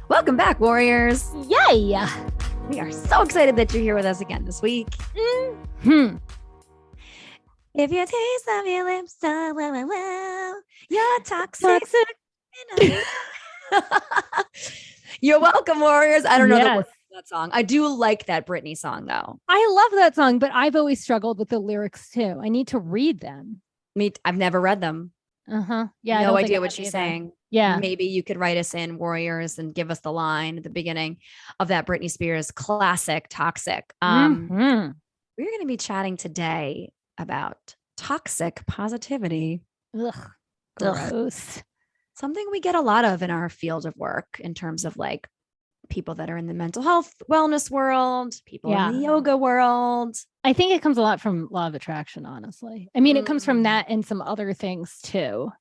Welcome back, warriors. Yay! We are so excited that you're here with us again this week. Mm-hmm. If your taste of your lips, you're toxic. You're welcome, warriors. I don't know the words of that song. I do like that Britney song, though. I love that song, but I've always struggled with the lyrics too. I need to read them. I've never read them. Yeah. No idea what she's saying. Yeah. Maybe you could write us in, warriors, and give us the line at the beginning of that Britney Spears classic, Toxic. We're going to be chatting today about toxic positivity. Ugh, gross. Something we get a lot of in our field of work in terms of like people that are in the mental health wellness world, people in the yoga world. I think it comes a lot from law of attraction, honestly. I mean, it comes from that and some other things too.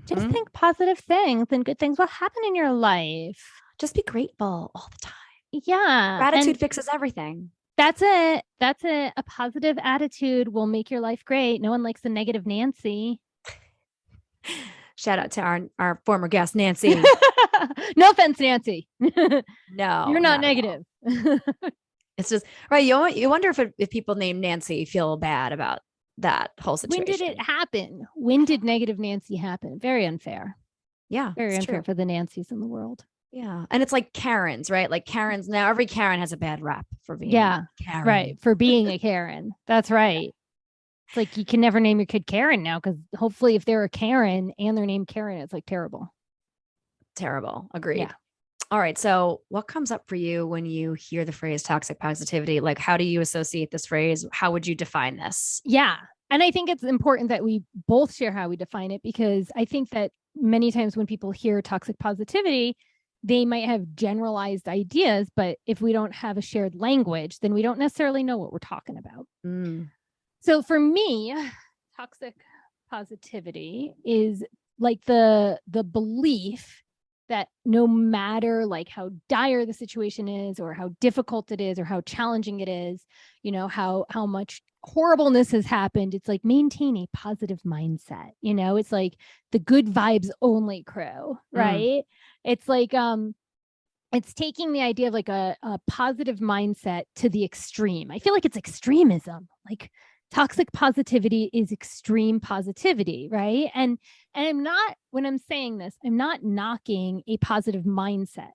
Just think positive things and good things will happen in your life. Just be grateful all the time. Yeah. Gratitude fixes everything. That's it. That's it. A positive attitude will make your life great. No one likes a negative Nancy. Shout out to our former guest, Nancy. No offense, Nancy. No, you're not negative. It's just right. You wonder if people named Nancy feel bad about that whole situation. When did it happen? When did negative Nancy happen? Very unfair. Yeah. Very unfair for the Nancys in the world. Yeah. And it's like Karens, right? Like Karens now, every Karen has a bad rap for being Karen. Right. For being a Karen. That's right. Yeah. It's like you can never name your kid Karen now, because hopefully if they're a Karen and they're named Karen, it's like terrible. Terrible. Agreed. Yeah. All right. So what comes up for you when you hear the phrase toxic positivity? Like, how do you associate this phrase? How would you define this? Yeah. And I think it's important that we both share how we define it, because I think that many times when people hear toxic positivity, they might have generalized ideas, but if we don't have a shared language, then we don't necessarily know what we're talking about. So for me, toxic positivity is like the belief that no matter like how dire the situation is or how difficult it is or how challenging it is, you know, how much horribleness has happened, it's like maintain a positive mindset. You know, it's like the good vibes only crew, right? It's like it's taking the idea of like a positive mindset to the extreme. I feel like it's extremism. Like toxic positivity is extreme positivity, right? And I'm not, when I'm saying this, I'm not knocking a positive mindset.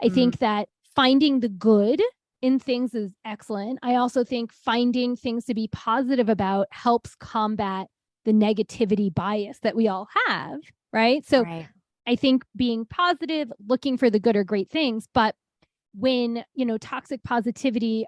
I think that finding the good in things is excellent. I also think finding things to be positive about helps combat the negativity bias that we all have, right? So I think being positive, looking for the good are great things, but when, you know, toxic positivity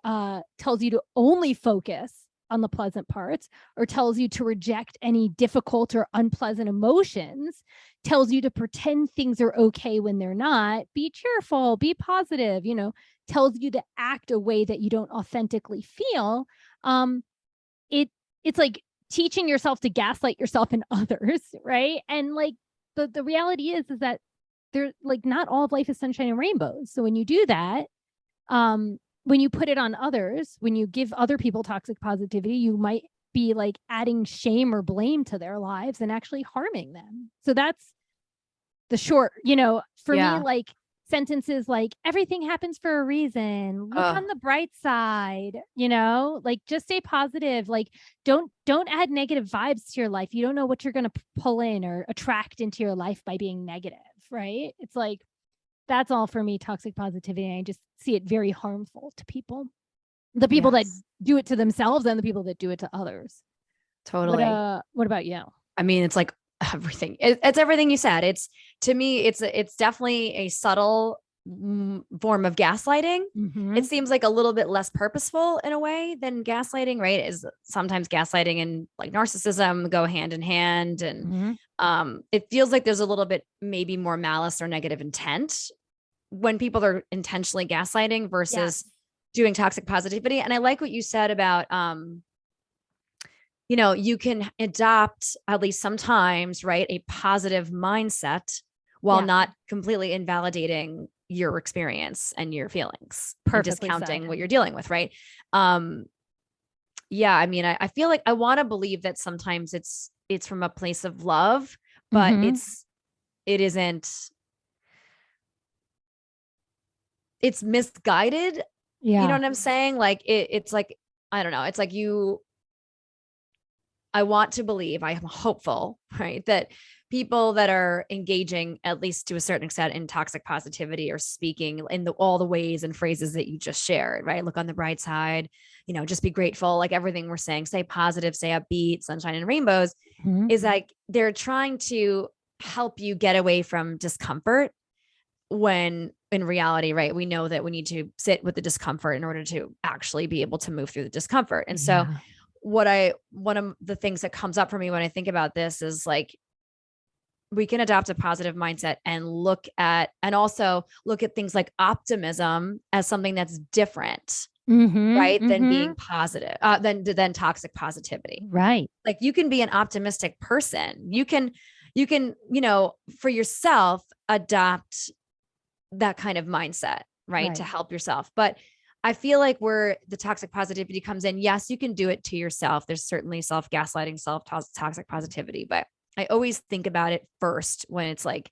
tells you to only focus on the pleasant parts, or tells you to reject any difficult or unpleasant emotions, tells you to pretend things are okay when they're not, be cheerful, be positive, you know, tells you to act a way that you don't authentically feel, it's like teaching yourself to gaslight yourself and others, right? And like the reality is that they're like, not all of life is sunshine and rainbows. So when you do that, when you put it on others, when you give other people toxic positivity, you might be like adding shame or blame to their lives and actually harming them. So that's the short, you know, for me, like sentences like everything happens for a reason, look on the bright side, you know, like just stay positive. Like don't add negative vibes to your life. You don't know what you're going to pull in or attract into your life by being negative, right? It's like, that's all for me, toxic positivity. I just see it very harmful to people. The people that do it to themselves and the people that do it to others. Totally. What about you? I mean, it's like everything. It's everything you said. It's, to me, it's definitely a subtle form of gaslighting. It seems like a little bit less purposeful in a way than gaslighting, right? Is sometimes gaslighting and like narcissism go hand in hand. And it feels like there's a little bit maybe more malice or negative intent when people are intentionally gaslighting versus doing toxic positivity. And I like what you said about, you know, you can adopt, at least sometimes, right, a positive mindset while not completely invalidating your experience and your feelings, discounting what you're dealing with. Right. Yeah. I mean, I feel like I want to believe that sometimes it's from a place of love, but it isn't it's misguided. Yeah. You know what I'm saying? Like it's like, I don't know. It's like I want to believe, I am hopeful, right, that people that are engaging, at least to a certain extent, in toxic positivity are speaking in all the ways and phrases that you just shared, right? Look on the bright side, just be grateful, like everything we're saying, stay positive, stay upbeat, sunshine and rainbows, is like they're trying to help you get away from discomfort, when in reality, right, we know that we need to sit with the discomfort in order to actually be able to move through the discomfort. And so one of the things that comes up for me when I think about this is like, we can adopt a positive mindset and also look at things like optimism as something that's different, right? Than being positive, than toxic positivity. Right. Like you can be an optimistic person. You can, for yourself, adopt that kind of mindset, right? To help yourself. But I feel like where the toxic positivity comes in, yes, you can do it to yourself. There's certainly self-gaslighting, self-toxic positivity, but I always think about it first when it's like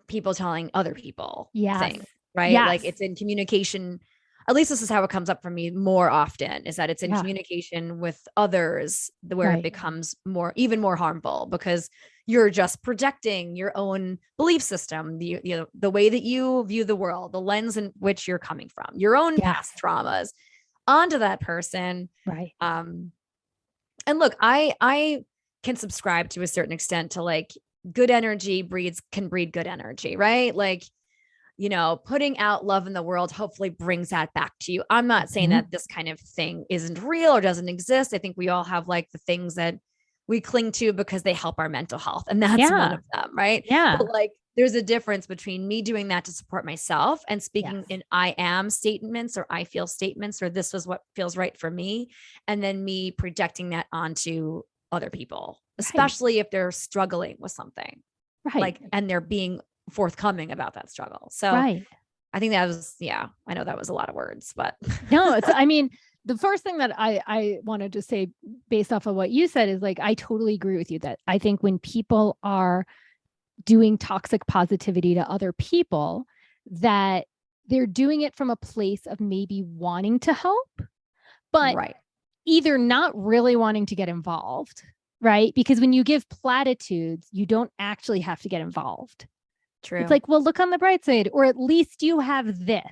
people telling other people things, right? Like it's in communication. At least this is how it comes up for me more often, is that it's in communication with others where it becomes even more harmful, because you're just projecting your own belief system, the way that you view the world, the lens in which you're coming from, your own past traumas onto that person. Right. And look, I can subscribe to a certain extent to like good energy can breed good energy, right? Like, putting out love in the world hopefully brings that back to you. I'm not saying that this kind of thing isn't real or doesn't exist. I think we all have like the things that we cling to because they help our mental health. And that's one of them, right? Yeah. But like, there's a difference between me doing that to support myself and speaking in I am statements, or I feel statements, or this is what feels right for me. And then me projecting that onto other people, especially if they're struggling with something, like, and they're being forthcoming about that struggle. So I think that was, I know that was a lot of words, but no, I mean, the first thing that I wanted to say based off of what you said is like, I totally agree with you that I think when people are doing toxic positivity to other people, that they're doing it from a place of maybe wanting to help, but either not really wanting to get involved, right? Because when you give platitudes, you don't actually have to get involved. True. It's like, well, look on the bright side, or at least you have this,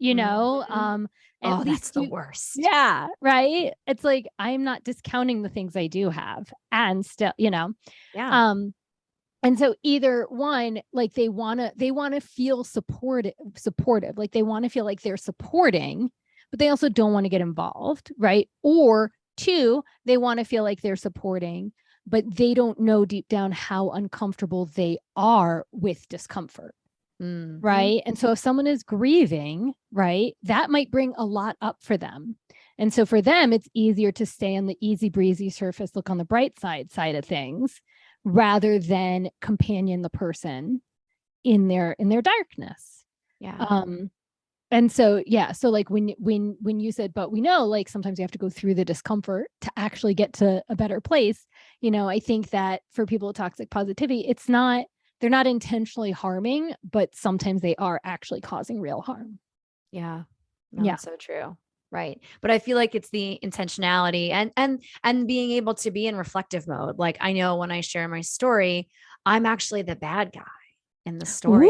at least that's the worst. Yeah. Right. It's like, I'm not discounting the things I do have, and still, and so either one, like they want to feel supportive, like they want to feel like they're supporting, but they also don't want to get involved. Right. Or two, they want to feel like they're supporting, but they don't know deep down how uncomfortable they are with discomfort. Right. And so if someone is grieving, right, that might bring a lot up for them. And so for them, it's easier to stay on the easy breezy surface, look on the bright side of things, rather than companion the person in their darkness. And so, so like when you said, but we know, like, sometimes you have to go through the discomfort to actually get to a better place. I think that for people with toxic positivity, they're not intentionally harming, but sometimes they are actually causing real harm. That's so true. Right. But I feel like it's the intentionality and being able to be in reflective mode. Like, I know when I share my story, I'm actually the bad guy in the story.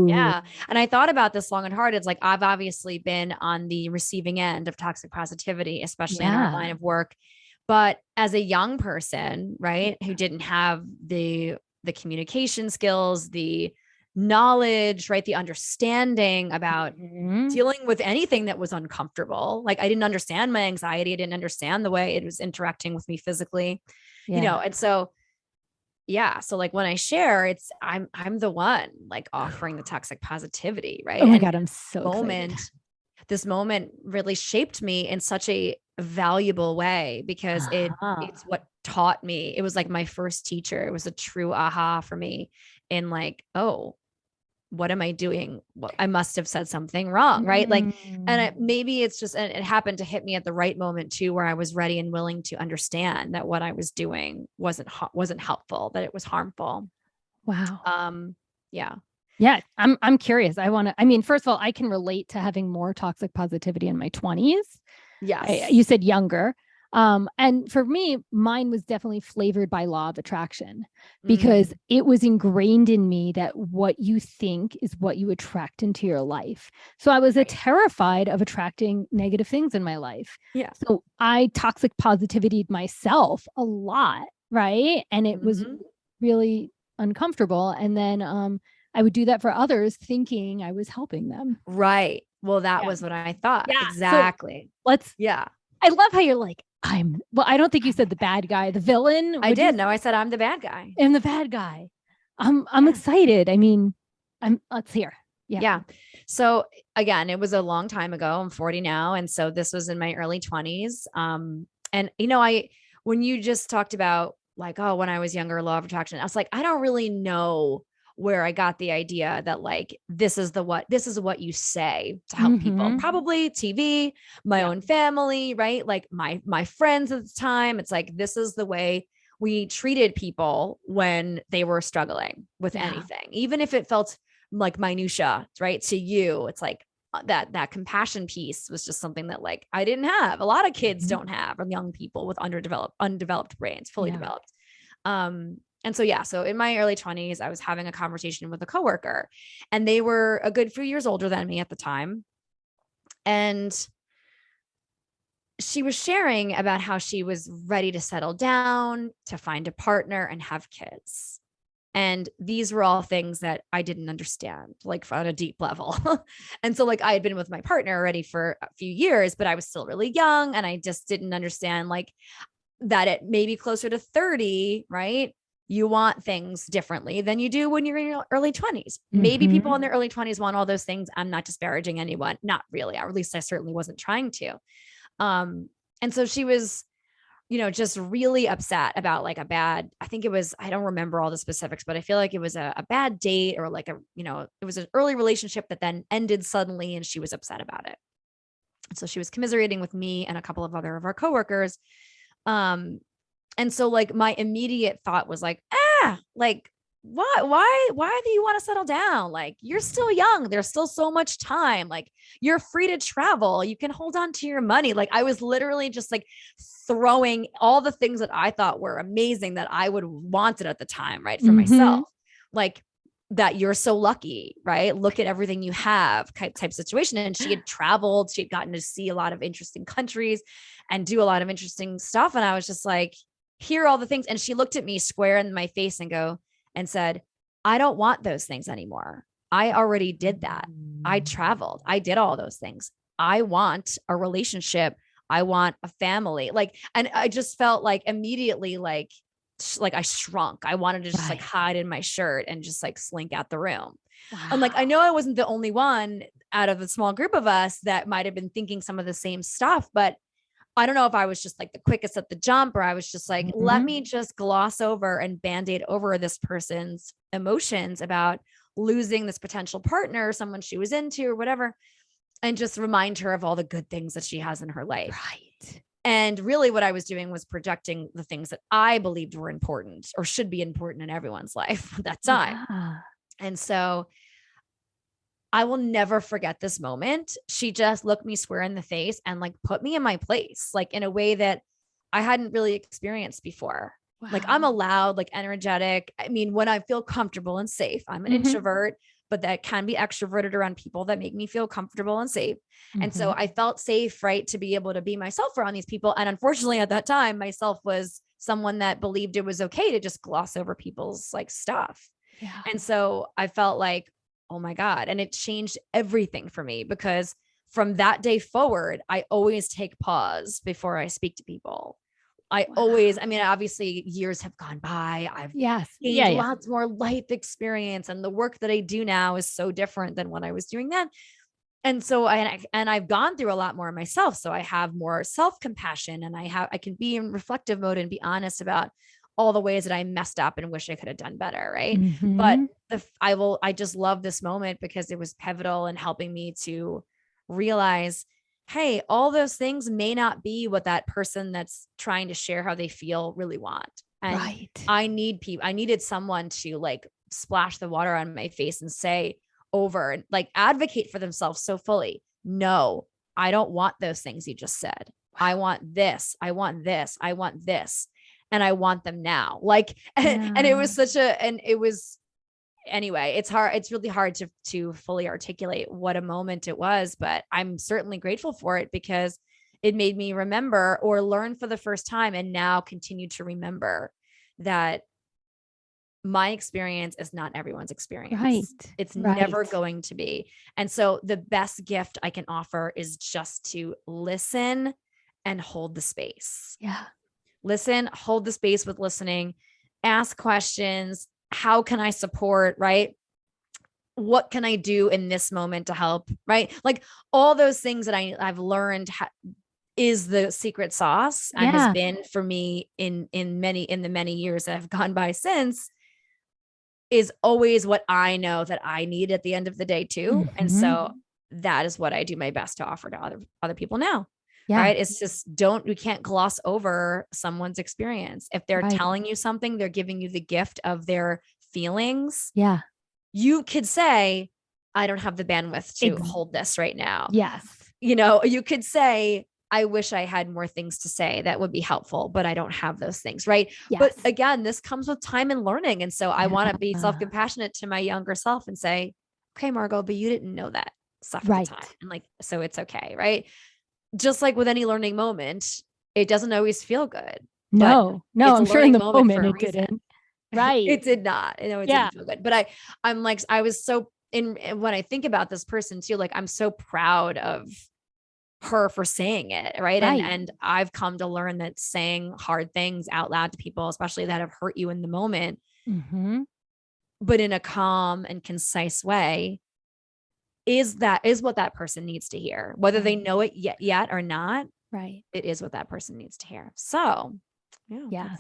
Yeah. And I thought about this long and hard. It's like, I've obviously been on the receiving end of toxic positivity, especially in our line of work. But as a young person, right, who didn't have the communication skills, the knowledge, right, the understanding about dealing with anything that was uncomfortable. Like, I didn't understand my anxiety. I didn't understand the way it was interacting with me physically, and so, so like when I share, it's, I'm the one like offering the toxic positivity. Right. Oh my God, I'm so excited. This moment really shaped me in such a valuable way, because it's what taught me. It was like my first teacher. It was a true aha for me in like, oh, what am I doing? Well, I must have said something wrong. Right. Like, and maybe it's just, and it happened to hit me at the right moment too, where I was ready and willing to understand that what I was doing wasn't helpful, that it was harmful. Wow. Yeah. Yeah, I'm curious. I mean, first of all, I can relate to having more toxic positivity in my 20s. Yes. You said younger. And for me, mine was definitely flavored by law of attraction because it was ingrained in me that what you think is what you attract into your life. So I was terrified of attracting negative things in my life. Yeah. So I toxic positivity myself a lot, right? And it was really uncomfortable. And then I would do that for others thinking I was helping them. Right. Well, that was what I thought. Yeah. Exactly. So yeah. I love how you're like, I don't think you said the bad guy, the villain. I did. No, I said I'm the bad guy. I'm the bad guy. I'm excited. I mean, let's hear. Yeah. Yeah. So again, it was a long time ago. I'm 40 now. And so this was in my early 20s. And when you just talked about like, oh, when I was younger, law of attraction, I was like, I don't really know where I got the idea that like, this is what you say to help people. Probably TV, my own family, right? Like my friends at the time. It's like, this is the way we treated people when they were struggling with anything, even if it felt like minutia, right? To you, it's like that compassion piece was just something that like I didn't have. A lot of kids don't have, or young people with undeveloped brains, fully developed. And so in my early 20s, I was having a conversation with a coworker, and they were a good few years older than me at the time. And she was sharing about how she was ready to settle down, to find a partner and have kids. And these were all things that I didn't understand, like on a deep level. And so like I had been with my partner already for a few years, but I was still really young. And I just didn't understand like that at maybe closer to 30, right? You want things differently than you do when you're in your early 20s. Maybe people in their early 20s want all those things. I'm not disparaging anyone. Not really. Or at least I certainly wasn't trying to. And so she was, just really upset about like I think it was, I don't remember all the specifics, but I feel like it was a bad date or like it was an early relationship that then ended suddenly, and she was upset about it. And so she was commiserating with me and a couple of other of our coworkers. And so like my immediate thought was like, like, why do you want to settle down? Like, you're still young. There's still so much time. Like, you're free to travel. You can hold on to your money. Like, I was literally just like throwing all the things that I thought were amazing that I would wanted at the time, right? For myself, like that you're so lucky, right? Look at everything you have type situation. And she had traveled, she had gotten to see a lot of interesting countries and do a lot of interesting stuff. And I was just like, here are all the things. And she looked at me square in my face and said, I don't want those things anymore. I already did that. I traveled. I did all those things. I want a relationship. I want a family. Like, and I just felt like immediately, like I shrunk. I wanted to just like hide in my shirt and just like slink out the room. Wow. And like, I know I wasn't the only one out of the small group of us that might've been thinking some of the same stuff, but I don't know if I was just like the quickest at the jump, or I was just like, let me just gloss over and band-aid over this person's emotions about losing this potential partner, someone she was into or whatever, and just remind her of all the good things that she has in her life. Right. And really what I was doing was projecting the things that I believed were important or should be important in everyone's life at that time. Yeah. And so I will never forget this moment. She just looked me square in the face and like put me in my place, like in a way that I hadn't really experienced before. Wow. Like I'm a loud, like energetic. I mean, when I feel comfortable and safe, I'm an introvert, but that can be extroverted around people that make me feel comfortable and safe. And so I felt safe, right, to be able to be myself around these people. And unfortunately at that time, myself was someone that believed it was okay to just gloss over people's like stuff. Yeah. And so I felt like, oh my God. And it changed everything for me, because from that day forward, I always take pause before I speak to people. I mean, obviously years have gone by. I've gained lots more life experience, and the work that I do now is so different than what I was doing then. And so I've gone through a lot more myself. So I have more self-compassion, and I can be in reflective mode and be honest about all the ways that I messed up and wish I could have done better. Right. But I just love this moment because it was pivotal in helping me to realize, hey, all those things may not be what that person that's trying to share how they feel really want. And I needed someone to like splash the water on my face and say over, like advocate for themselves so fully. No, I don't want those things you just said. I want this. I want this. I want this. And I want them now. Like, and it was anyway, it's hard. It's really hard to fully articulate what a moment it was, but I'm certainly grateful for it because it made me remember or learn for the first time and now continue to remember that my experience is not everyone's experience. Right. It's never going to be. And so the best gift I can offer is just to listen and hold the space. Yeah. Listen, hold the space with listening, ask questions. How can I support, right? What can I do in this moment to help, right? Like all those things that I've learned is the secret sauce and has been for me in the many years that have gone by since, is always what I know that I need at the end of the day too. Mm-hmm. And so that is what I do my best to offer to other people now. Yeah. Right. It's just we can't gloss over someone's experience. If they're telling you something, they're giving you the gift of their feelings. Yeah. You could say, I don't have the bandwidth to hold this right now. Yes. You could say, I wish I had more things to say that would be helpful, but I don't have those things. Right. Yes. But again, this comes with time and learning. And so I want to be self-compassionate to my younger self and say, okay, Margot, but you didn't know that stuff at the time. And like, so it's okay. Right. Just like with any learning moment, it doesn't always feel good. No, I'm sure in the moment it didn't. Right. It did not. It didn't feel good. But I'm like, I was so when I think about this person too, like I'm so proud of her for saying it. Right. And I've come to learn that saying hard things out loud to people, especially that have hurt you in the moment, but in a calm and concise way, is what that person needs to hear, whether they know it yet or not. Right. It is what that person needs to hear. So yeah.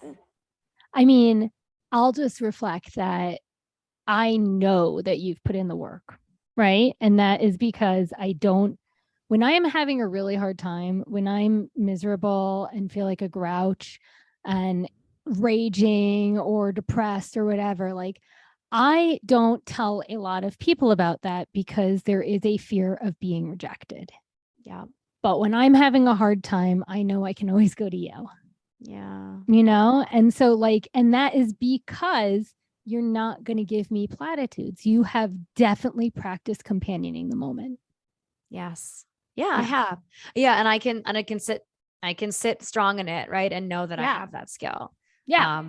I mean, I'll just reflect that I know that you've put in the work, right? And that is because when I am having a really hard time, when I'm miserable and feel like a grouch and raging or depressed or whatever, like I don't tell a lot of people about that because there is a fear of being rejected. Yeah. But when I'm having a hard time, I know I can always go to you. Yeah. And so and that is because you're not going to give me platitudes. You have definitely practiced companioning the moment. Yes. Yeah, I have. Yeah. And I can sit strong in it. Right. And know that I have that skill. Yeah.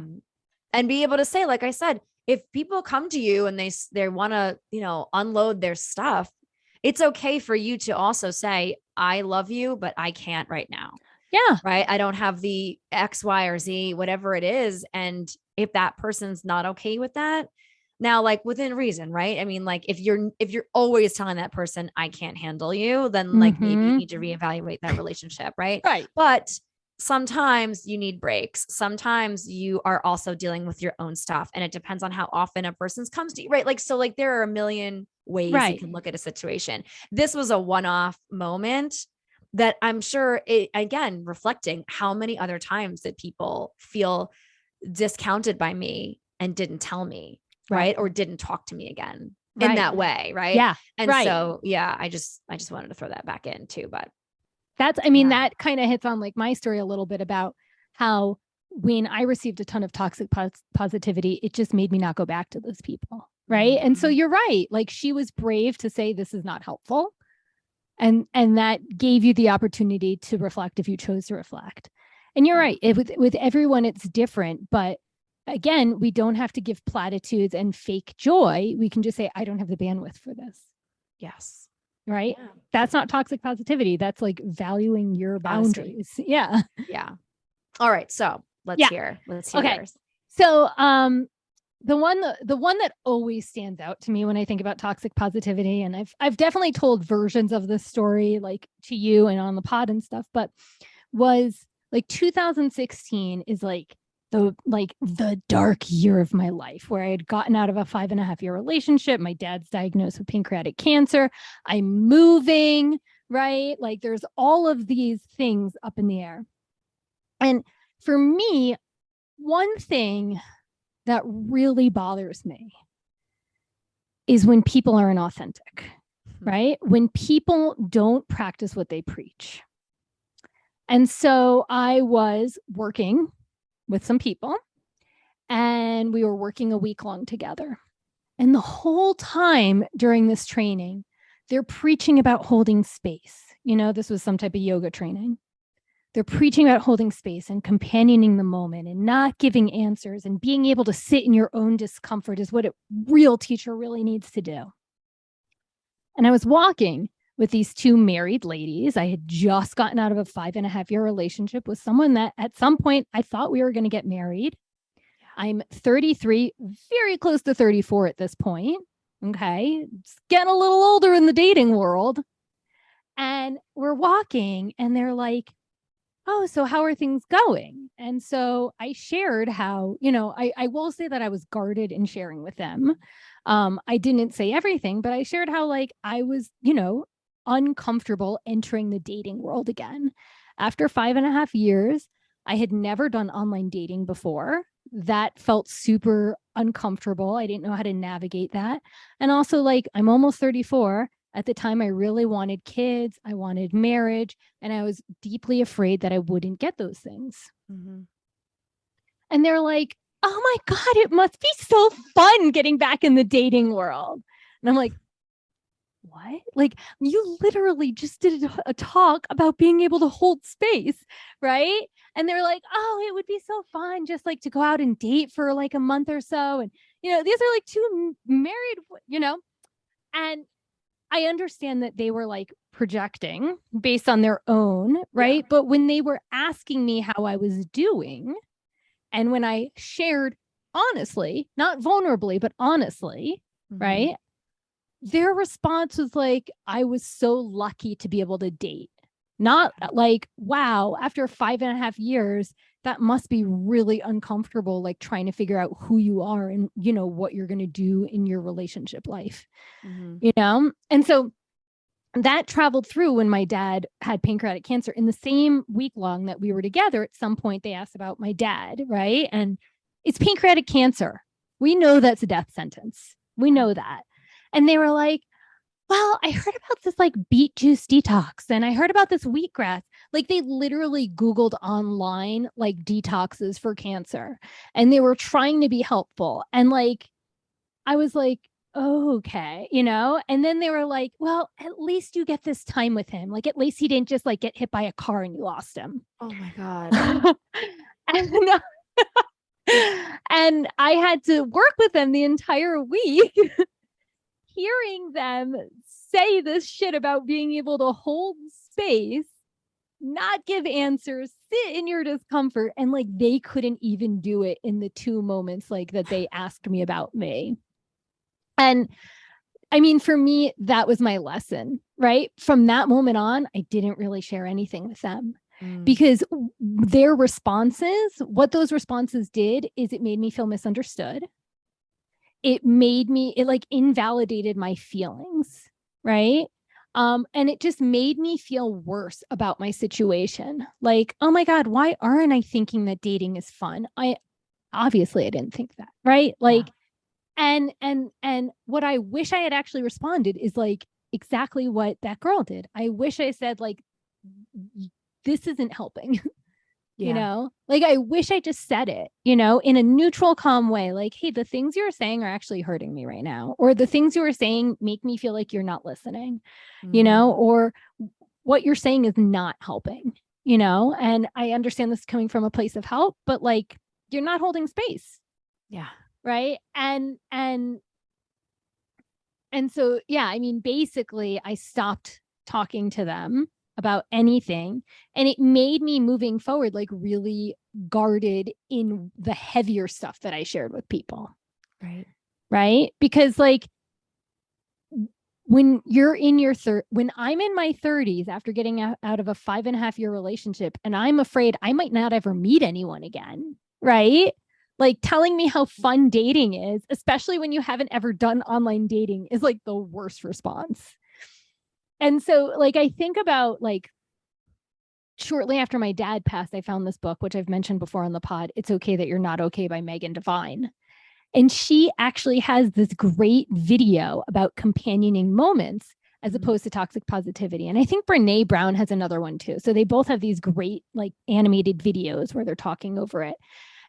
And be able to say, like I said, if people come to you and they want to, unload their stuff, it's okay for you to also say, I love you, but I can't right now. Yeah. Right. I don't have the X, Y, or Z, whatever it is. And if that person's not okay with that, now, like within reason, right? I mean, like if you're always telling that person, I can't handle you, then like maybe you need to reevaluate that relationship. Right. Right. But sometimes you need breaks. Sometimes you are also dealing with your own stuff, and it depends on how often a person comes to you. Right. Like, so like there are a million ways you can look at a situation. This was a one-off moment that I'm sure again, reflecting how many other times that people feel discounted by me and didn't tell me. Right. Or didn't talk to me again in that way. Right. Yeah. And so, I just wanted to throw that back in too, but that kind of hits on like my story a little bit about how when I received a ton of toxic positivity, it just made me not go back to those people. Right. And so you're right. Like she was brave to say, this is not helpful. And that gave you the opportunity to reflect if you chose to reflect. And you're right. With everyone, it's different, but again, we don't have to give platitudes and fake joy. We can just say, I don't have the bandwidth for this. Yes. Right. Yeah. That's not toxic positivity. That's like valuing your boundaries. Yeah. Yeah. All right. So let's hear yours. So, the one that always stands out to me when I think about toxic positivity, and I've definitely told versions of this story like to you and on the pod and stuff, but was like 2016 is like the dark year of my life where I had gotten out of a 5.5-year relationship. My dad's diagnosed with pancreatic cancer. I'm moving, right? Like there's all of these things up in the air. And for me, one thing that really bothers me is when people are inauthentic, right? When people don't practice what they preach. And so I was working with some people and we were working a week long together. And the whole time during this training, they're preaching about holding space. This was some type of yoga training. They're preaching about holding space and companioning the moment and not giving answers and being able to sit in your own discomfort is what a real teacher really needs to do. And I was walking with these two married ladies. I had just gotten out of a 5.5-year relationship with someone that at some point I thought we were going to get married. I'm 33, very close to 34 at this point. Okay. It's getting a little older in the dating world. And we're walking and they're like, oh, so how are things going? And so I shared how, I will say that I was guarded in sharing with them. I didn't say everything, but I shared how I was, uncomfortable entering the dating world again. After 5.5 years, I had never done online dating before. That felt super uncomfortable. I didn't know how to navigate that. And also I'm almost 34. At the time, I really wanted kids. I wanted marriage. And I was deeply afraid that I wouldn't get those things. Mm-hmm. And they're like, oh my God, it must be so fun getting back in the dating world. And I'm like, what? You literally just did a talk about being able to hold space, right? And they're like, oh, it would be so fun just to go out and date for a month or so. And, these are two married, and I understand that they were projecting based on their own, right? Yeah. But when they were asking me how I was doing, and when I shared honestly, not vulnerably, but honestly, mm-hmm. right? Their response was I was so lucky to be able to date. Not wow, after 5.5 years, that must be really uncomfortable, trying to figure out who you are and, what you're going to do in your relationship life, mm-hmm. And so that traveled through when my dad had pancreatic cancer. In the same week long that we were together, at some point they asked about my dad, right? And it's pancreatic cancer. We know that's a death sentence. We know that. And they were like, well, I heard about this beet juice detox and I heard about this wheatgrass. They literally Googled online detoxes for cancer and they were trying to be helpful. And I was like, oh, okay, and then they were like, well, at least you get this time with him. At least he didn't just get hit by a car and you lost him. Oh my God. and, and I had to work with them the entire week. Hearing them say this shit about being able to hold space, not give answers, sit in your discomfort, and they couldn't even do it in the 2 moments that they asked me about me. And I mean, for me, that was my lesson, right? From that moment on, I didn't really share anything with them because their responses, what those responses did is it made me feel misunderstood. It invalidated my feelings, right? And it just made me feel worse about my situation. Oh my God, why aren't I thinking that dating is fun? I didn't think that, right? And what I wish I had actually responded is exactly what that girl did. I wish I said this isn't helping. Yeah. I wish I just said it, in a neutral, calm way. Hey, the things you're saying are actually hurting me right now. Or the things you are saying make me feel like you're not listening, or what you're saying is not helping, and I understand this coming from a place of help, but you're not holding space. Yeah. Right. And so, yeah, I mean, basically I stopped talking to them about anything. And it made me moving forward, really guarded in the heavier stuff that I shared with people. Right. Right. Because when you're in your when I'm in my 30s after getting out of a 5.5-year relationship, and I'm afraid I might not ever meet anyone again. Right. Telling me how fun dating is, especially when you haven't ever done online dating, is the worst response. And so I think about shortly after my dad passed, I found this book, which I've mentioned before on the pod, It's Okay That You're Not Okay by Megan Devine. And she actually has this great video about companioning moments as opposed to toxic positivity. And I think Brene Brown has another one too. So they both have these great like animated videos where they're talking over it.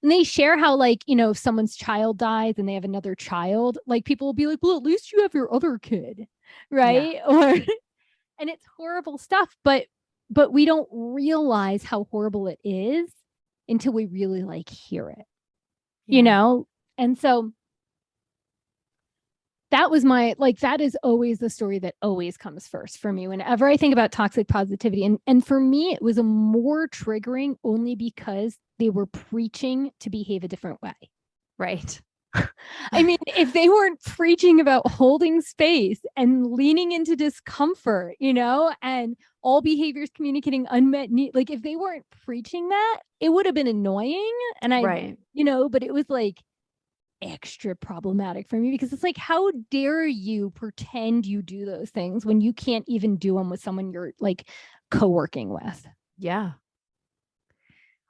And they share how, like, you know, if someone's child dies and they have another child, like people will be like, well, at least you have your other kid. Right. Yeah. Or, and it's horrible stuff, but we don't realize how horrible it is until we really like hear it, you know? And so that was that is always the story that always comes first for me whenever I think about toxic positivity. And for me, it was a more triggering only because they were preaching to behave a different way. Right. I mean, if they weren't preaching about holding space and leaning into discomfort, you know, and all behaviors communicating unmet need, like if they weren't preaching that, it would have been annoying. And you know, but it was like extra problematic for me because it's like, how dare you pretend you do those things when you can't even do them with someone you're like co-working with? Yeah.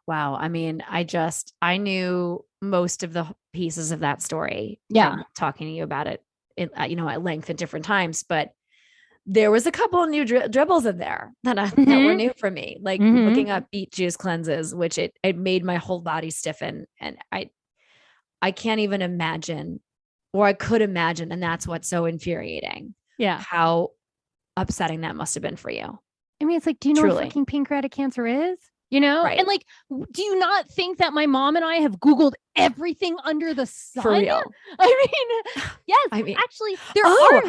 Wow. I mean, I knew most of the pieces of that story from talking to you about it, you know, at length at different times, but there was a couple of new dribbles in there that were new for me, like looking up beet juice cleanses, which it made my whole body stiffen. And I can't even imagine, or I could imagine. And that's what's so infuriating. Yeah. How upsetting that must've been for you. I mean, it's like, do you know what fucking pancreatic cancer is? You know, right. And like, do you not think that my mom and I have Googled everything under the sun? For real. I mean, yes, actually,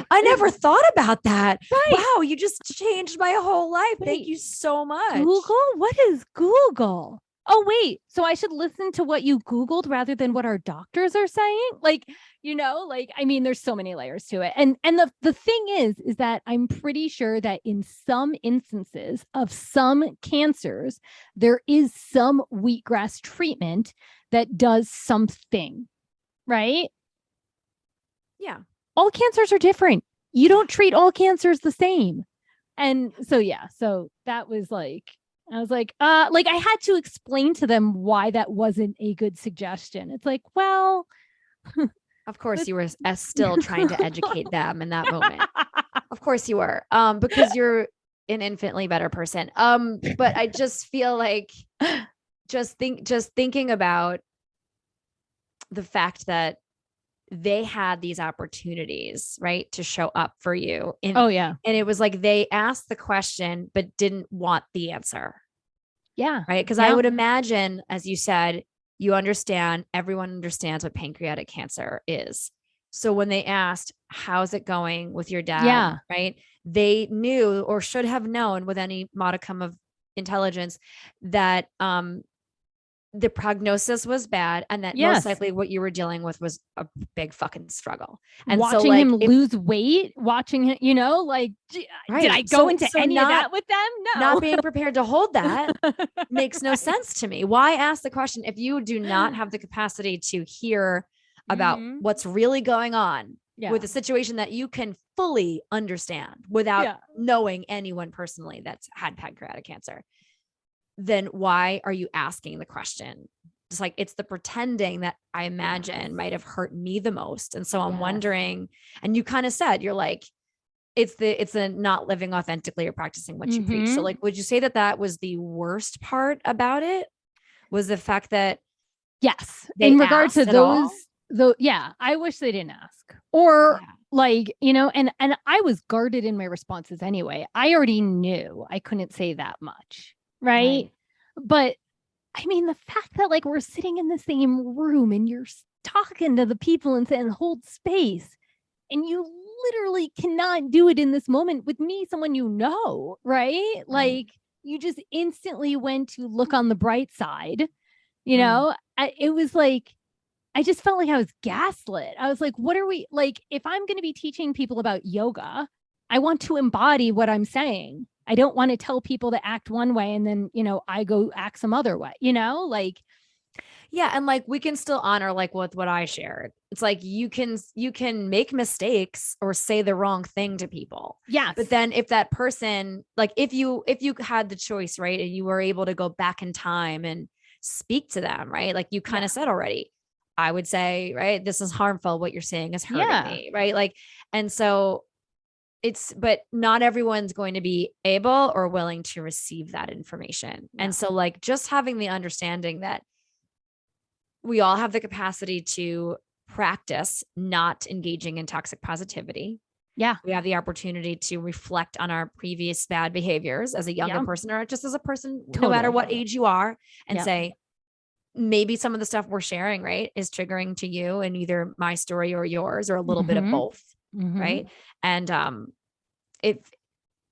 I never thought about that. Right. Wow. You just changed my whole life. Thank you so much. Google? What is Google? Oh, wait. So I should listen to what you Googled rather than what our doctors are saying? Like, you know, like, I mean, there's so many layers to it. And the thing is that I'm pretty sure that in some instances of some cancers, there is some wheatgrass treatment that does something, right? Yeah. All cancers are different. You don't treat all cancers the same. And so, so that was like, I was like I had to explain to them why that wasn't a good suggestion. It's like, well, of course you were still trying to educate them in that moment. Of course you were, because you're an infinitely better person. But I just feel like just thinking about the fact that they had these opportunities, right, to show up for you. And it was like they asked the question but didn't want the answer. Yeah. Right. Because I would imagine, as you said, everyone understands what pancreatic cancer is. So when they asked, how's it going with your dad? Right. They knew, or should have known with any modicum of intelligence, that the prognosis was bad, and that most likely what you were dealing with was a big fucking struggle. And watching him lose weight, watching him, you know, like, did I go into any of that with them? No. Not being prepared to hold that makes no sense to me. Why ask the question if you do not have the capacity to hear about what's really going on with a situation that you can fully understand without knowing anyone personally that's had pancreatic cancer? Then why are you asking the question? It's like, it's the pretending that I imagine might have hurt me the most. And so I'm wondering, and you kind of said, you're like, it's the not living authentically or practicing what you preach. So like, would you say that was the worst part about it? Was the fact that in regard to those, I wish they didn't ask, or like, you know, and I was guarded in my responses anyway. I already knew I couldn't say that much. Right. But I mean, the fact that like we're sitting in the same room and you're talking to the people and saying hold space, and you literally cannot do it in this moment with me, someone you know, right? Like you just instantly went to look on the bright side, you know. It was like, I just felt like I was gaslit. I was like, what are we, like, if I'm going to be teaching people about yoga, I want to embody what I'm saying. I don't want to tell people to act one way and then, you know, I go act some other way, you know, like. Yeah. And like, we can still honor like with what I shared. It's like, you can make mistakes or say the wrong thing to people. Yeah. But then if that person, like if you had the choice, right, and you were able to go back in time and speak to them, right? Like you kind of said already, I would say, right, this is harmful. What you're saying is hurting me. Right. Like, and so but not everyone's going to be able or willing to receive that information. And so like just having the understanding that we all have the capacity to practice not engaging in toxic positivity. Yeah. We have the opportunity to reflect on our previous bad behaviors as a younger person, or just as a person, no matter what age you are, and say, maybe some of the stuff we're sharing, right, is triggering to you in either my story or yours, or a little bit of both. Right. And if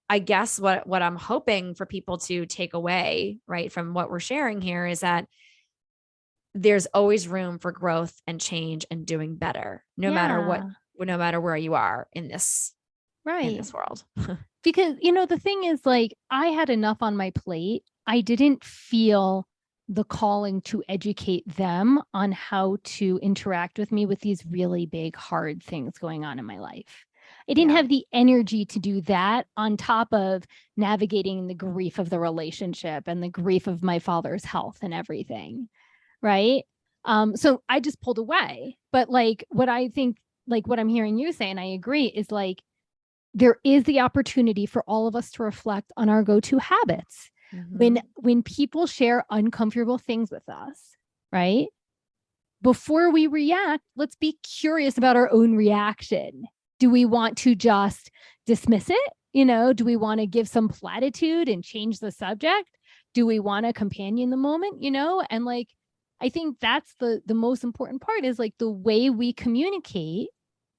I guess what I'm hoping for people to take away, right, from what we're sharing here is that there's always room for growth and change and doing better, no matter where you are in this world. Because, the thing is, like, I had enough on my plate. I didn't feel the calling to educate them on how to interact with me with these really big, hard things going on in my life. I didn't have the energy to do that on top of navigating the grief of the relationship and the grief of my father's health and everything. Right. So I just pulled away. But like what I think, like what I'm hearing you say, and I agree, is like there is the opportunity for all of us to reflect on our go-to habits. When people share uncomfortable things with us, right? Before we react, let's be curious about our own reaction. Do we want to just dismiss it? Do we want to give some platitude and change the subject? Do we want to companion the moment, And like, I think that's the most important part, is like the way we communicate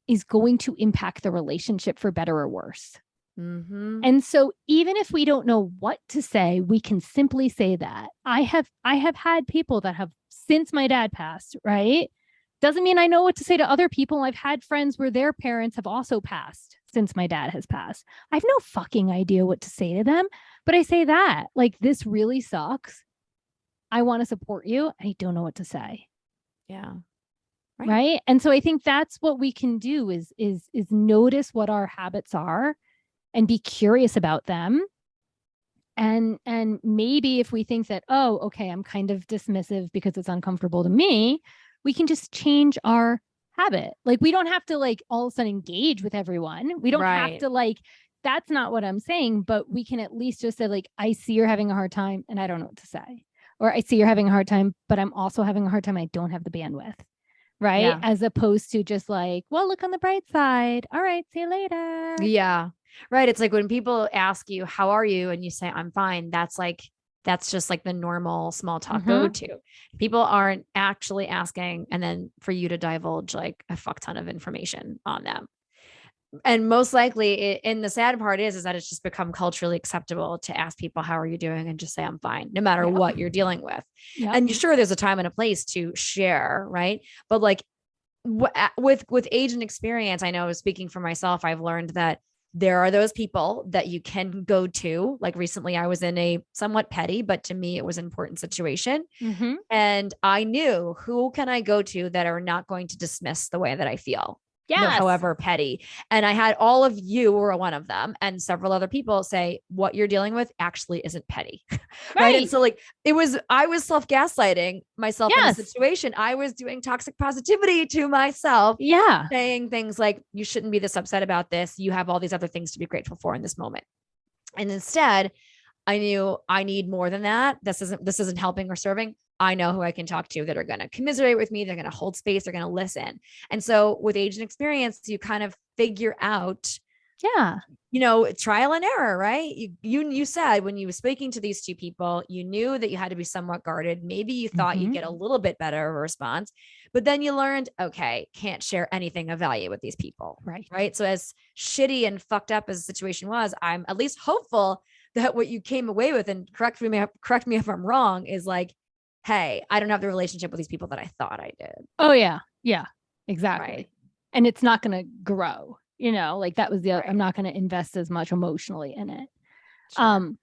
is going to impact the relationship for better or worse. And so even if we don't know what to say, we can simply say that. I have had people that have, since my dad passed, right? Doesn't mean I know what to say to other people. I've had friends where their parents have also passed since my dad has passed. I have no fucking idea what to say to them, but I say that, like, this really sucks. I want to support you. I don't know what to say. Yeah. Right. And so I think that's what we can do is notice what our habits are and be curious about them. And maybe if we think that, oh, okay, I'm kind of dismissive because it's uncomfortable to me, we can just change our habit. Like, we don't have to like all of a sudden engage with everyone. We don't have to like, that's not what I'm saying, but we can at least just say like, I see you're having a hard time and I don't know what to say. Or I see you're having a hard time, but I'm also having a hard time. I don't have the bandwidth. Right. Yeah. As opposed to just like, well, look on the bright side. All right. See you later. Yeah. Right. It's like when people ask you, how are you? And you say, I'm fine. That's just like the normal small talk go-to. People aren't actually asking, and then for you to divulge like a fuck ton of information on them. And most likely, and the sad part is that it's just become culturally acceptable to ask people, how are you doing? And just say, I'm fine, no matter what you're dealing with. And sure, there's a time and a place to share, right? But like with age and experience, I know, speaking for myself, I've learned that there are those people that you can go to. Like recently, I was in a somewhat petty, but to me, it was an important situation. And I knew, who can I go to that are not going to dismiss the way that I feel? However petty. And I had all of you were one of them, and several other people say, what you're dealing with actually isn't petty. Right. And so like, I was self-gaslighting myself in a situation. I was doing toxic positivity to myself. Saying things like, you shouldn't be this upset about this. You have all these other things to be grateful for in this moment. And instead, I knew I need more than that. This isn't helping or serving. I know who I can talk to that are going to commiserate with me. They're going to hold space. They're going to listen. And so with age and experience, you kind of figure out, trial and error, right? You said when you were speaking to these two people, you knew that you had to be somewhat guarded. Maybe you thought you'd get a little bit better of a response, but then you learned, okay, can't share anything of value with these people. Right. So as shitty and fucked up as the situation was, I'm at least hopeful that what you came away with, and correct me if I'm wrong, is like, hey, I don't have the relationship with these people that I thought I did. Oh yeah. Yeah, exactly. Right. And it's not going to grow, like that was I'm not going to invest as much emotionally in it. Sure.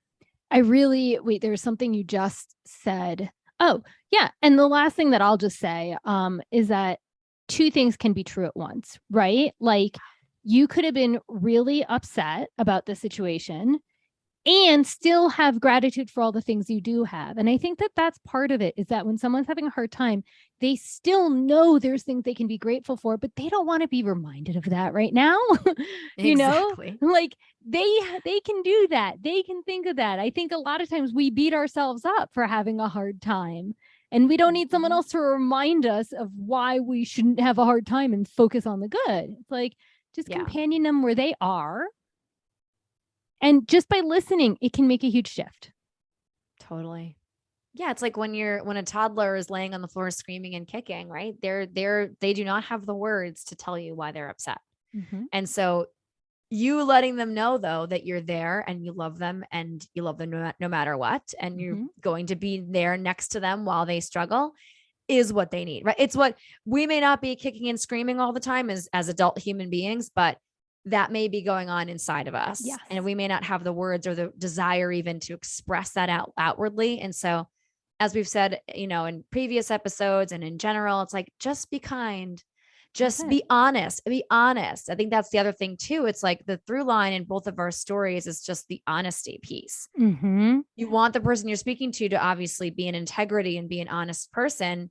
There's something you just said. Oh yeah. And the last thing that I'll just say, is that two things can be true at once, right? Like, you could have been really upset about the situation, and still have gratitude for all the things you do have. And I think that that's part of it, is that when someone's having a hard time, they still know there's things they can be grateful for, but they don't want to be reminded of that right now. Exactly. Like they can do that. They can think of that. I think a lot of times we beat ourselves up for having a hard time, and we don't need someone else to remind us of why we shouldn't have a hard time and focus on the good. It's like, just companion them where they are. And just by listening, it can make a huge shift. Totally. Yeah. It's like when a toddler is laying on the floor screaming and kicking, right? They do not have the words to tell you why they're upset. Mm-hmm. And so you letting them know, though, that you're there and you love them no matter what, and you're going to be there next to them while they struggle, is what they need, right? It's what we may not be kicking and screaming all the time as adult human beings, but that may be going on inside of us. Yes. And we may not have the words or the desire even to express that outwardly. And so, as we've said, in previous episodes and in general, it's like, just be kind. Just be honest. I think that's the other thing too. It's like the through line in both of our stories is just the honesty piece. Mm-hmm. You want the person you're speaking to obviously be in integrity and be an honest person.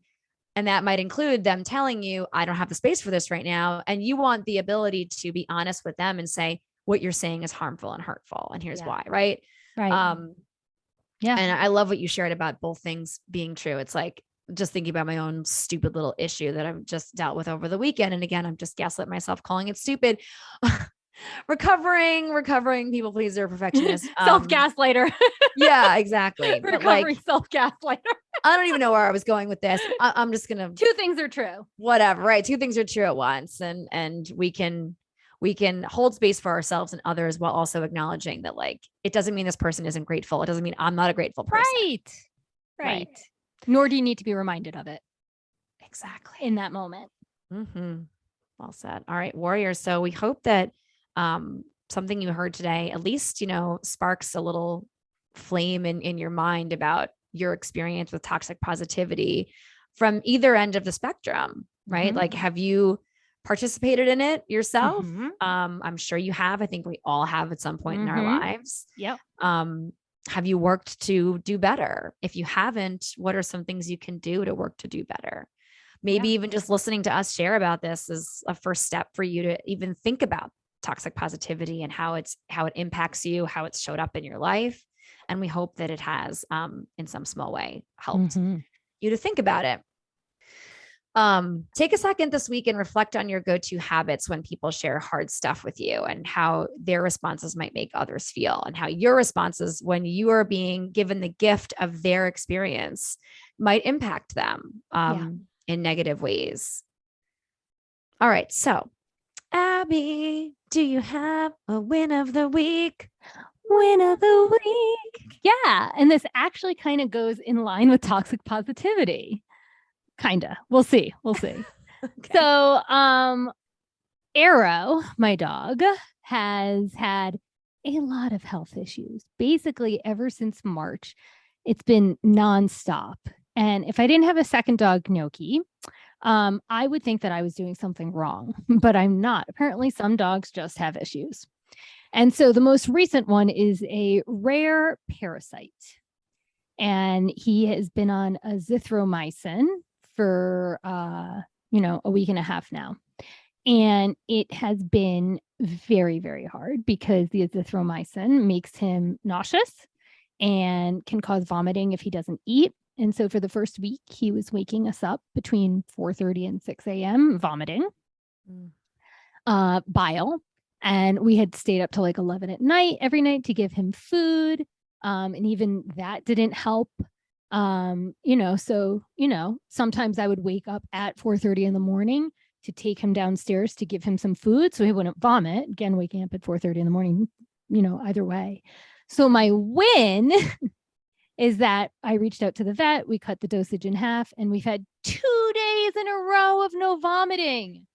And that might include them telling you, I don't have the space for this right now. And you want the ability to be honest with them and say, what you're saying is harmful and hurtful. And here's why, right? Right. Yeah. And I love what you shared about both things being true. It's like, just thinking about my own stupid little issue that I've just dealt with over the weekend. And again, I'm just gaslit myself calling it stupid. recovering people pleaser, perfectionist, self-gaslighter. Yeah, exactly. Recovering self-gaslighter. I don't even know where I was going with this. I'm just gonna. Two things are true. Whatever, right? Two things are true at once, and we can hold space for ourselves and others while also acknowledging that, like, it doesn't mean this person isn't grateful. It doesn't mean I'm not a grateful person. Right. Nor do you need to be reminded of it. Exactly. In that moment. Mm-hmm. Well said. All right, warriors. So we hope that something you heard today, at least, sparks a little flame in your mind about your experience with toxic positivity from either end of the spectrum, right? Mm-hmm. Like, have you participated in it yourself? Mm-hmm. I'm sure you have. I think we all have at some point in our lives. Yep. Have you worked to do better? If you haven't, what are some things you can do to work to do better? Maybe even just listening to us share about this is a first step for you to even think about toxic positivity and how it impacts you, how it's showed up in your life. And we hope that it has, in some small way, helped you to think about it. Take a second this week and reflect on your go-to habits when people share hard stuff with you, and how their responses might make others feel, and how your responses when you are being given the gift of their experience might impact them in negative ways. All right. So, Abby, do you have a win of the week? Win of the week. Yeah. And this actually kind of goes in line with toxic positivity. Kinda. We'll see. Okay. So, Arrow, my dog, has had a lot of health issues. Basically, ever since March, it's been nonstop. And if I didn't have a second dog, Gnocchi, I would think that I was doing something wrong, but I'm not. Apparently, some dogs just have issues. And so the most recent one is a rare parasite. And he has been on azithromycin for a week and a half now, and it has been very, very hard because the azithromycin makes him nauseous and can cause vomiting if he doesn't eat. And so for the first week, he was waking us up between 4:30 and 6 a.m. vomiting bile, and we had stayed up till like 11 at night every night to give him food, and even that didn't help. Sometimes I would wake up at 4:30 in the morning to take him downstairs to give him some food so he wouldn't vomit. Again, waking up at 4:30 in the morning, either way. So my win is that I reached out to the vet, we cut the dosage in half, and we've had 2 days in a row of no vomiting.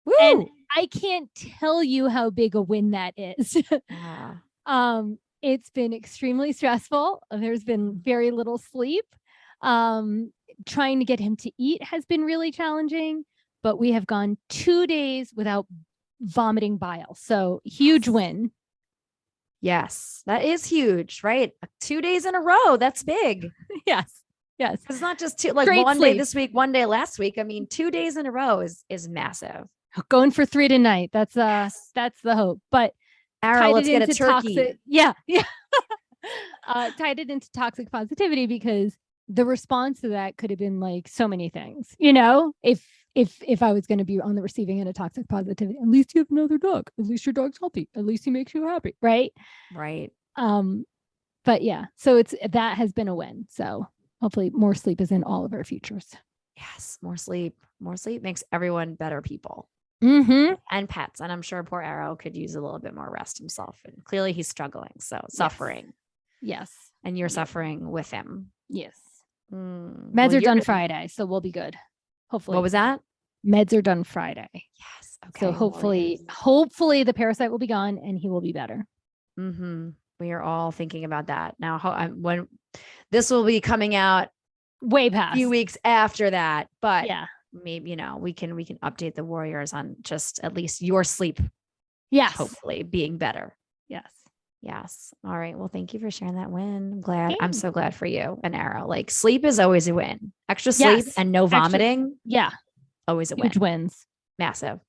Woo! And I can't tell you how big a win that is. It's been extremely stressful. There's been very little sleep. Trying to get him to eat has been really challenging, but we have gone 2 days without vomiting bile. So huge win. Yes, that is huge, right? 2 days in a row. That's big. Yes. Yes. It's not just two, like Great one sleep. day this week, one day last week. I mean, 2 days in a row is massive. Going for 3 tonight. That's the hope. But Arrow, let's get a turkey. Toxic, yeah. Tied it into toxic positivity because the response to that could have been like so many things. You know, if I was going to be on the receiving end of toxic positivity, at least you have another dog. At least your dog's healthy. At least he makes you happy, right? Right. But yeah, so that has been a win. So hopefully more sleep is in all of our futures. Yes, more sleep. More sleep makes everyone better people. Mm-hmm. And pets. And I'm sure poor Arrow could use a little bit more rest himself. And clearly he's struggling. So suffering. Yes. And you're suffering with him. Yes. Meds are done Friday, so we'll be good. Hopefully. What was that? Meds are done Friday. Yes. Okay. So hopefully the parasite will be gone and he will be better. We are all thinking about that now. When this will be coming out way past a few weeks after that, but yeah, maybe we can update the warriors on just at least your sleep. Yes. Hopefully being better. Yes. All right. Well, thank you for sharing that win. I'm so glad for you and Arrow. Like sleep is always a win. Extra sleep and no vomiting. Always a win. Huge wins. Massive.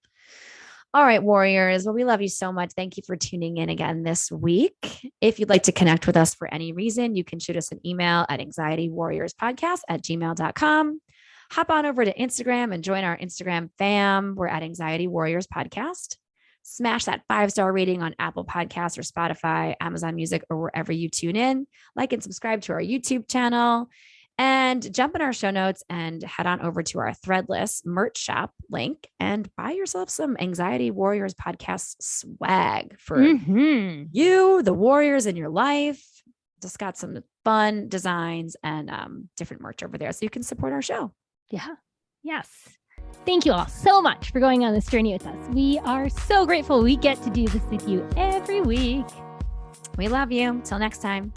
All right, warriors. Well, we love you so much. Thank you for tuning in again this week. If you'd like to connect with us for any reason, you can shoot us an email at anxietywarriorspodcast@gmail.com. Hop on over to Instagram and join our Instagram fam. We're at Anxiety Warriors Podcast. Smash that 5-star rating on Apple Podcasts or Spotify, Amazon Music, or wherever you tune in. Like and subscribe to our YouTube channel. And jump in our show notes and head on over to our Threadless merch shop link and buy yourself some Anxiety Warriors Podcast swag for you, the warriors in your life. Just got some fun designs and different merch over there so you can support our show. Yeah. Yes. Thank you all so much for going on this journey with us. We are so grateful we get to do this with you every week. We love you. Till next time.